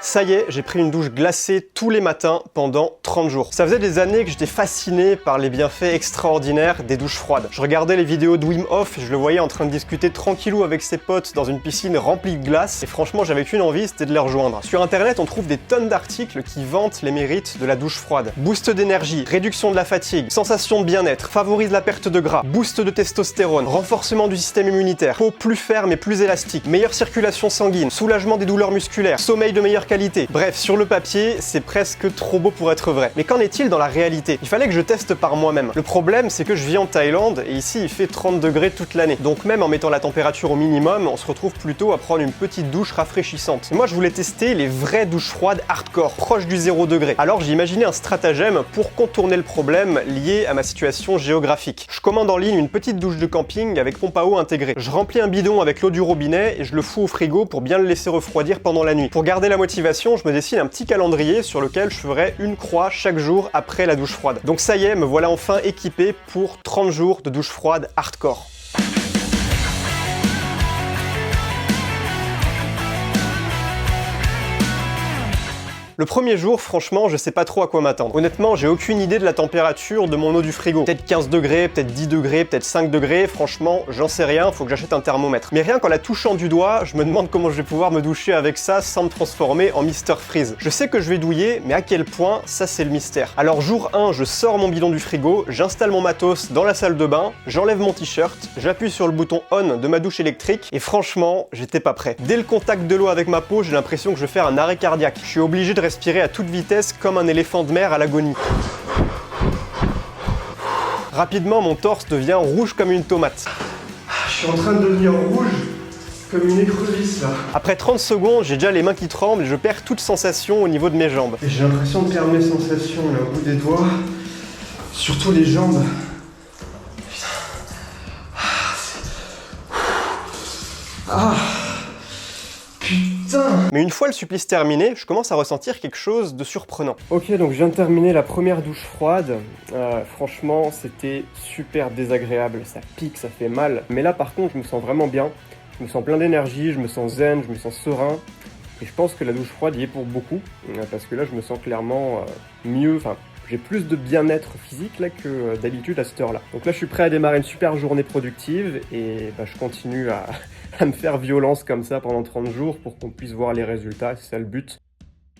Ça y est, j'ai pris une douche glacée tous les matins pendant 30 jours. Ça faisait des années que j'étais fasciné par les bienfaits extraordinaires des douches froides. Je regardais les vidéos de Wim Hof et je le voyais en train de discuter tranquillou avec ses potes dans une piscine remplie de glace, et franchement j'avais qu'une envie, c'était de les rejoindre. Sur internet on trouve des tonnes d'articles qui vantent les mérites de la douche froide. Boost d'énergie, réduction de la fatigue, sensation de bien-être, favorise la perte de gras, boost de testostérone, renforcement du système immunitaire, peau plus ferme et plus élastique, meilleure circulation sanguine, soulagement des douleurs musculaires, sommeil de meilleure qualité. Bref, sur le papier, c'est presque trop beau pour être vrai. Mais qu'en est-il dans la réalité? Il fallait que je teste par moi-même. Le problème, c'est que je vis en Thaïlande et ici il fait 30 degrés toute l'année. Donc même en mettant la température au minimum, on se retrouve plutôt à prendre une petite douche rafraîchissante. Et moi je voulais tester les vraies douches froides hardcore, proches du 0 degré. Alors j'ai imaginé un stratagème pour contourner le problème lié à ma situation géographique. Je commande en ligne une petite douche de camping avec pompe à eau intégrée. Je remplis un bidon avec l'eau du robinet et je le fous au frigo pour bien le laisser refroidir pendant la nuit. Pour garder la motivation, je me dessine un petit calendrier sur lequel je ferai une croix chaque jour après la douche froide. Donc ça y est, me voilà enfin équipé pour 30 jours de douche froide hardcore. Le premier jour, franchement, je sais pas trop à quoi m'attendre. Honnêtement, j'ai aucune idée de la température de mon eau du frigo. Peut-être 15 degrés, peut-être 10 degrés, peut-être 5 degrés, franchement, j'en sais rien, faut que j'achète un thermomètre. Mais rien qu'en la touchant du doigt, je me demande comment je vais pouvoir me doucher avec ça sans me transformer en Mr Freeze. Je sais que je vais douiller, mais à quel point, ça c'est le mystère. Alors jour 1, je sors mon bidon du frigo, j'installe mon matos dans la salle de bain, j'enlève mon t-shirt, j'appuie sur le bouton on de ma douche électrique, et franchement, j'étais pas prêt. Dès le contact de l'eau avec ma peau, j'ai l'impression que je vais faire un arrêt cardiaque. Je suis obligé de respirer à toute vitesse comme un éléphant de mer à l'agonie. Rapidement, mon torse devient rouge comme une tomate. Je suis en train de devenir rouge comme une écrevisse là. Après 30 secondes, j'ai déjà les mains qui tremblent et je perds toute sensation au niveau de mes jambes. Et j'ai l'impression de perdre mes sensations là, au bout des doigts, surtout les jambes. Putain. Putain. Mais une fois le supplice terminé, je commence à ressentir quelque chose de surprenant. Ok, donc je viens de terminer la première douche froide. Franchement, c'était super désagréable. Ça pique, ça fait mal. Mais là, par contre, je me sens vraiment bien. Je me sens plein d'énergie, je me sens zen, je me sens serein. Et je pense que la douche froide y est pour beaucoup. Parce que là, je me sens clairement mieux. Enfin, j'ai plus de bien-être physique là que d'habitude à cette heure-là. Donc là, je suis prêt à démarrer une super journée productive. Et je continue à me faire violence comme ça pendant 30 jours pour qu'on puisse voir les résultats, c'est ça le but.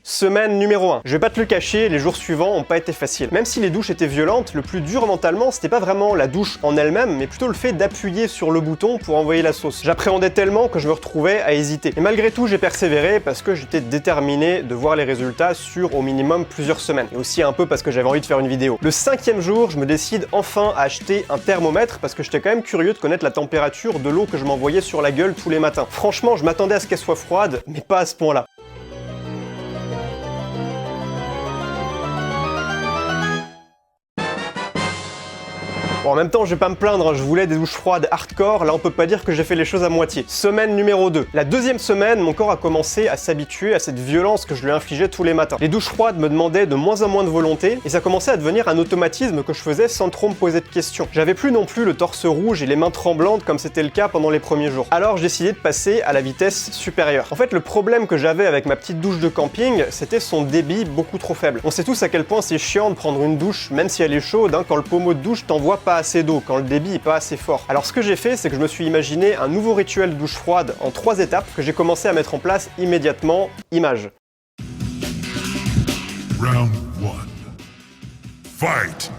Semaine numéro 1. Je vais pas te le cacher, les jours suivants ont pas été faciles. Même si les douches étaient violentes, le plus dur mentalement, c'était pas vraiment la douche en elle-même, mais plutôt le fait d'appuyer sur le bouton pour envoyer la sauce. J'appréhendais tellement que je me retrouvais à hésiter. Et malgré tout, j'ai persévéré parce que j'étais déterminé de voir les résultats sur au minimum plusieurs semaines. Et aussi un peu parce que j'avais envie de faire une vidéo. Le 5e jour, je me décide enfin à acheter un thermomètre parce que j'étais quand même curieux de connaître la température de l'eau que je m'envoyais sur la gueule tous les matins. Franchement, je m'attendais à ce qu'elle soit froide, mais pas à ce point-là. Bon, en même temps, je vais pas me plaindre, je voulais des douches froides hardcore, là on peut pas dire que j'ai fait les choses à moitié. Semaine numéro 2. La 2e semaine, mon corps a commencé à s'habituer à cette violence que je lui infligeais tous les matins. Les douches froides me demandaient de moins en moins de volonté, et ça commençait à devenir un automatisme que je faisais sans trop me poser de questions. J'avais plus non plus le torse rouge et les mains tremblantes comme c'était le cas pendant les premiers jours. Alors j'ai décidé de passer à la vitesse supérieure. En fait, le problème que j'avais avec ma petite douche de camping, c'était son débit beaucoup trop faible. On sait tous à quel point c'est chiant de prendre une douche, même si elle est chaude, hein, quand le pommeau de douche t'envoie pas assez d'eau, quand le débit est pas assez fort. Alors ce que j'ai fait, c'est que je me suis imaginé un nouveau rituel de douche froide en 3 étapes que j'ai commencé à mettre en place immédiatement. Image. Round 1. Fight!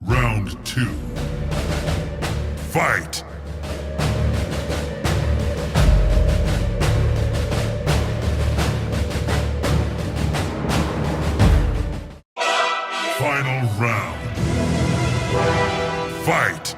Round 2. Fight! Final round. Fight!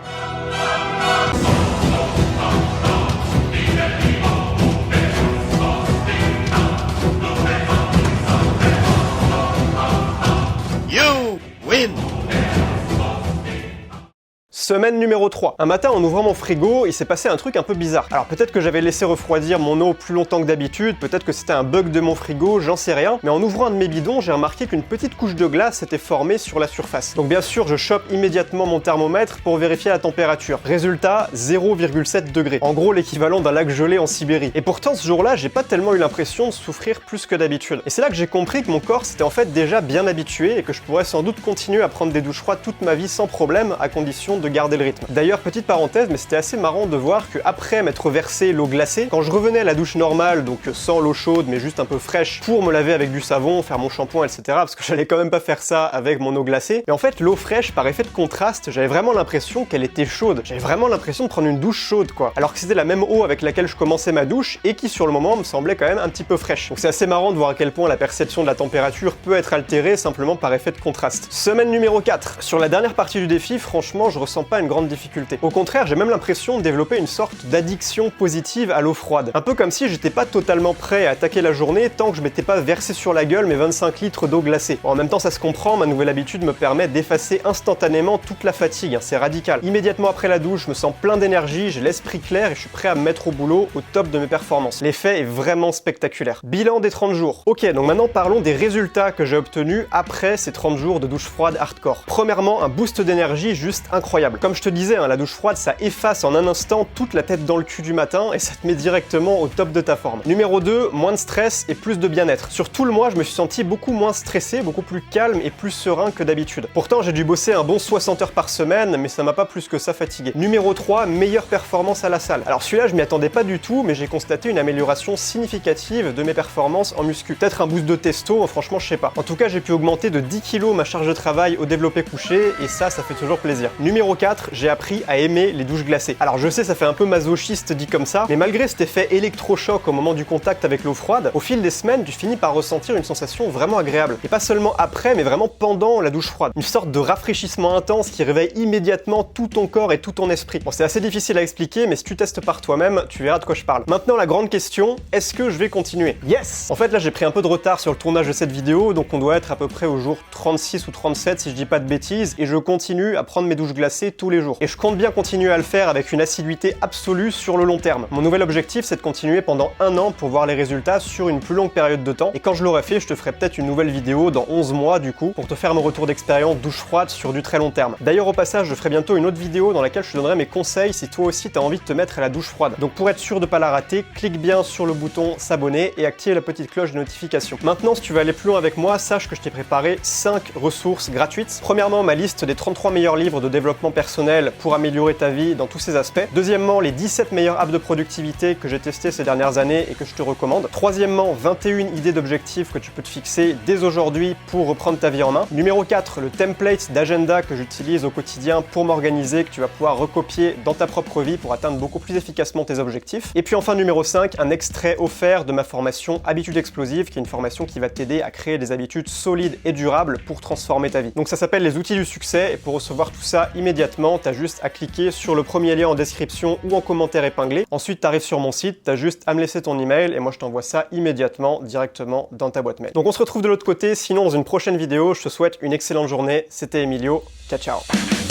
Semaine numéro 3. Un matin, en ouvrant mon frigo, il s'est passé un truc un peu bizarre. Alors peut-être que j'avais laissé refroidir mon eau plus longtemps que d'habitude, peut-être que c'était un bug de mon frigo, j'en sais rien, mais en ouvrant un de mes bidons, j'ai remarqué qu'une petite couche de glace s'était formée sur la surface. Donc bien sûr, je chope immédiatement mon thermomètre pour vérifier la température. Résultat, 0,7 degrés. En gros, l'équivalent d'un lac gelé en Sibérie. Et pourtant, ce jour-là, j'ai pas tellement eu l'impression de souffrir plus que d'habitude. Et c'est là que j'ai compris que mon corps s'était en fait déjà bien habitué et que je pourrais sans doute continuer à prendre des douches froides toute ma vie sans problème, à condition de garder le rythme. D'ailleurs, petite parenthèse, mais c'était assez marrant de voir que après m'être versé l'eau glacée, quand je revenais à la douche normale, donc sans l'eau chaude mais juste un peu fraîche, pour me laver avec du savon, faire mon shampoing, etc., parce que j'allais quand même pas faire ça avec mon eau glacée, mais en fait l'eau fraîche, par effet de contraste, j'avais vraiment l'impression qu'elle était chaude. J'avais vraiment l'impression de prendre une douche chaude, quoi. Alors que c'était la même eau avec laquelle je commençais ma douche et qui sur le moment me semblait quand même un petit peu fraîche. Donc c'est assez marrant de voir à quel point la perception de la température peut être altérée simplement par effet de contraste. Semaine numéro 4. Sur la dernière partie du défi, franchement, je ressens pas une grande difficulté. Au contraire, j'ai même l'impression de développer une sorte d'addiction positive à l'eau froide. Un peu comme si j'étais pas totalement prêt à attaquer la journée tant que je m'étais pas versé sur la gueule mes 25 litres d'eau glacée. Bon, en même temps, ça se comprend, ma nouvelle habitude me permet d'effacer instantanément toute la fatigue, c'est radical. Immédiatement après la douche, je me sens plein d'énergie, j'ai l'esprit clair et je suis prêt à me mettre au boulot au top de mes performances. L'effet est vraiment spectaculaire. Bilan des 30 jours. Ok, donc maintenant parlons des résultats que j'ai obtenus après ces 30 jours de douche froide hardcore. Premièrement, un boost d'énergie juste incroyable. Comme je te disais, la douche froide, ça efface en un instant toute la tête dans le cul du matin et ça te met directement au top de ta forme. Numéro 2, moins de stress et plus de bien-être. Sur tout le mois, je me suis senti beaucoup moins stressé, beaucoup plus calme et plus serein que d'habitude. Pourtant, j'ai dû bosser un bon 60 heures par semaine, mais ça m'a pas plus que ça fatigué. Numéro 3, meilleure performance à la salle. Alors celui-là, je m'y attendais pas du tout, mais j'ai constaté une amélioration significative de mes performances en muscu. Peut-être un boost de testo, franchement, je sais pas. En tout cas, j'ai pu augmenter de 10 kg ma charge de travail au développé couché, et ça fait toujours plaisir. Numéro 4, j'ai appris à aimer les douches glacées. Alors je sais, ça fait un peu masochiste dit comme ça, mais malgré cet effet électrochoc au moment du contact avec l'eau froide, au fil des semaines, tu finis par ressentir une sensation vraiment agréable. Et pas seulement après, mais vraiment pendant la douche froide. Une sorte de rafraîchissement intense qui réveille immédiatement tout ton corps et tout ton esprit. Bon, c'est assez difficile à expliquer, mais si tu testes par toi-même, tu verras de quoi je parle. Maintenant, la grande question, est-ce que je vais continuer? Yes! En fait, là, j'ai pris un peu de retard sur le tournage de cette vidéo, donc on doit être à peu près au jour 36 ou 37, si je dis pas de bêtises, et je continue à prendre mes douches glacées tous les jours. Et je compte bien continuer à le faire avec une assiduité absolue sur le long terme. Mon nouvel objectif, c'est de continuer pendant 1 an pour voir les résultats sur une plus longue période de temps. Et quand je l'aurai fait, je te ferai peut-être une nouvelle vidéo dans 11 mois du coup, pour te faire mon retour d'expérience douche froide sur du très long terme. D'ailleurs, au passage, je ferai bientôt une autre vidéo dans laquelle je te donnerai mes conseils si toi aussi t'as envie de te mettre à la douche froide. Donc pour être sûr de pas la rater, clique bien sur le bouton s'abonner et active la petite cloche de notification. Maintenant, si tu veux aller plus loin avec moi, sache que je t'ai préparé 5 ressources gratuites. Premièrement, ma liste des 33 meilleurs livres de développement personnel pour améliorer ta vie dans tous ses aspects. Deuxièmement, les 17 meilleures apps de productivité que j'ai testées ces dernières années et que je te recommande. Troisièmement, 21 idées d'objectifs que tu peux te fixer dès aujourd'hui pour reprendre ta vie en main. Numéro 4, le template d'agenda que j'utilise au quotidien pour m'organiser, que tu vas pouvoir recopier dans ta propre vie pour atteindre beaucoup plus efficacement tes objectifs. Et puis enfin, numéro 5, un extrait offert de ma formation Habitudes Explosives, qui est une formation qui va t'aider à créer des habitudes solides et durables pour transformer ta vie. Donc ça s'appelle les outils du succès et pour recevoir tout ça immédiatement, t'as juste à cliquer sur le premier lien en description ou en commentaire épinglé. Ensuite, t'arrives sur mon site, t'as juste à me laisser ton email et moi je t'envoie ça immédiatement directement dans ta boîte mail. Donc on se retrouve de l'autre côté, sinon dans une prochaine vidéo, je te souhaite une excellente journée. C'était Emilio, ciao ciao.